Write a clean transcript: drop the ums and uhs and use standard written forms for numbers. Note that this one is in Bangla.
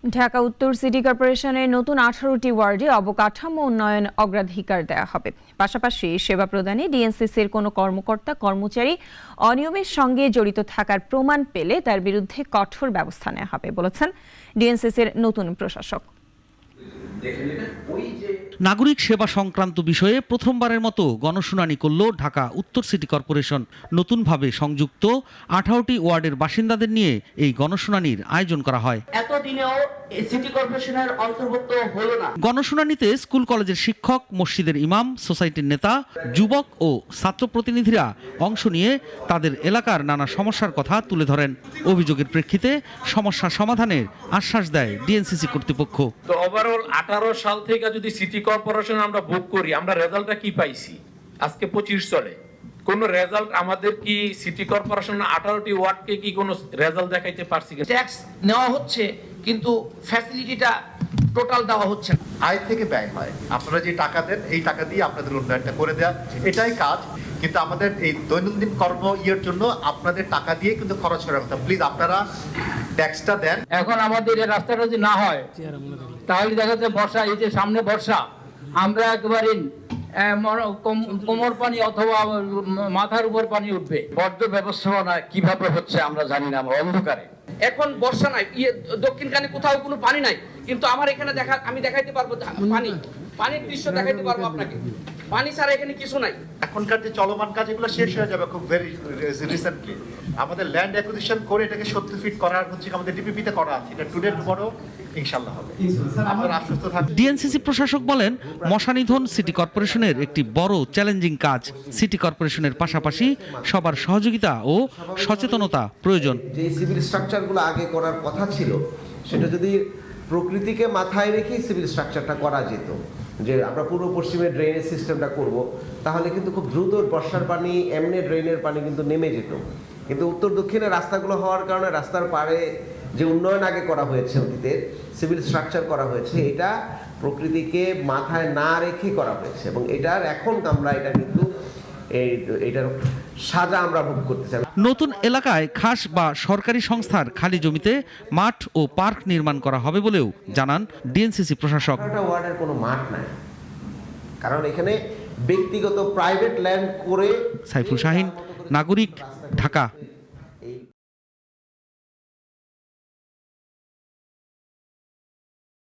ঢাকা উত্তর সিটি কর্পোরেশনের নতুন 18টি ওয়ার্ডে অবকাঠামো উন্নয়ন অগ্রাধিকার দেওয়া হবে। পাশাপাশি সেবা প্রদানে ডিএনসিসির কোনো কর্মকর্তা কর্মচারী অনিয়মের সঙ্গে জড়িত থাকার প্রমাণ পেলে তার বিরুদ্ধে কঠোর ব্যবস্থা নেওয়া হবে বলেছেন ডিএনসিসির নতুন প্রশাসক। নাগরিক সেবা সংক্রান্ত বিষয়ে প্রথমবারের মতো গণশুনানি করল ঢাকা উত্তর সিটি কর্পোরেশন। নতুনভাবে সংযুক্ত 18টি ওয়ার্ডের বাসিন্দাদের নিয়ে এই গণশুনানির আয়োজন করা হয়। এতদিনেও সিটি কর্পোরেশনের অন্তর্ভুক্ত হলো না। গণশুনানিতে স্কুল কলেজের শিক্ষক, মসজিদের ইমাম, সোসাইটির নেতা, যুবক ও ছাত্র প্রতিনিধিরা অংশ নিয়ে তাদের এলাকার নানা সমস্যার কথা তুলে ধরেন। অভিযোগের প্রেক্ষিতে সমস্যা সমাধানের আশ্বাস দেয় ডিএনসিসি কর্তৃপক্ষ। তো ওভারঅল 18 সাল থেকে যদি সিটি কর্পোরেশন আমরা ভোগ করি, আমরা রেজাল্টটা কি পাইছি? আজকে 25 চলে, কোন রেজাল্ট আমাদের কি সিটি কর্পোরেশন 18টি ওয়ার্ডকে কি কোনো রেজাল্ট দেখাইতে পারছি? ট্যাক্স নেওয়া হচ্ছে কিন্তু ফ্যাসিলিটিটা টোটাল দেওয়া হচ্ছে না। আয় থেকে ব্যয় হয়, আপনারা যে টাকা দেন এই টাকা দিয়ে আপনাদের উন্নয়নটা করে দেওয়া, এটাই কাজ। কিন্তু আমাদের এই দৈনন্দিন কর্ম ইয়ের জন্য আপনাদের টাকা দিয়ে কিন্তু খরচ করার কথা। প্লিজ আপনারা ট্যাক্সটা দেন। এখন আমাদের এই রাস্তাটা যদি না হয় তাহলে দেখা যাচ্ছে বর্ষা, এই যে সামনে বর্ষা, আমরা একেবারে কোমর পানি অথবা মাথার উপর পানি উঠবে। বর্জ্য ব্যবস্থাপনা কিভাবে হচ্ছে আমরা জানি না, আমরা অন্ধকারে। এখন বর্ষা নাই, দক্ষিণ কানে কোথাও কোনো পানি নাই, কিন্তু আমার এখানে আমি দেখাইতে পারবো পানির দৃশ্য দেখাইতে পারবো আপনাকে। পানি ছাড়া এখানে কিছু নাই। এখনকার যে চলমান কাজ এগুলো শেষ হয়ে যাবে খুব ভেরি রিসেন্টলি। আমাদের ল্যান্ড অ্যাকুইজিশন করে এটাকে 70 ফিট করার হচ্ছে আমাদের ডিপিপিতে করা আছে। এটা টুডে টুমরো ইনশাআল্লাহ হবে। আপনারা আশ্বস্ত থাকুন। ডিএনসিসি প্রশাসক বলেন, মশা নিধন সিটি কর্পোরেশনের একটি বড় চ্যালেঞ্জিং কাজ। সিটি কর্পোরেশনের পাশাপাশি সবার সহযোগিতা ও সচেতনতা প্রয়োজন। যে সিভিল স্ট্রাকচারগুলো আগে করার কথা ছিল, সেটা যদি প্রকৃতিকে মাথায় রেখে সিভিল স্ট্রাকচারটা করা যেত, যে আমরা পূর্ব পশ্চিমে ড্রেনেজ সিস্টেমটা করব, তাহলে কিন্তু খুব দ্রুত বর্ষার পানি এমনি ড্রেনের পানি কিন্তু নেমে যেত। কিন্তু উত্তর দক্ষিণে রাস্তাগুলো হওয়ার কারণে রাস্তার পাড়ে যে উন্নয়ন আগে করা হয়েছে, অতীতে সিভিল স্ট্রাকচার করা হয়েছে, এটা প্রকৃতিকে মাথায় না রেখে করা হয়েছে এবং এটার এখন আমরা এটা কিন্তু এইটার সাজা আমরা ভোগ করতে চাই। নতুন এলাকায় খাস বা সরকারি সংস্থার খালি জমিতে মাঠ ও পার্ক নির্মাণ করা হবে বলেও জানান ডিএনসিসি প্রশাসক। ওয়ার্ডের কোনো মাঠ নাই, কারণ এখানে ব্যক্তিগত প্রাইভেট ল্যান্ড করে। সাইফুল শাহিন, নাগরিক, ঢাকা।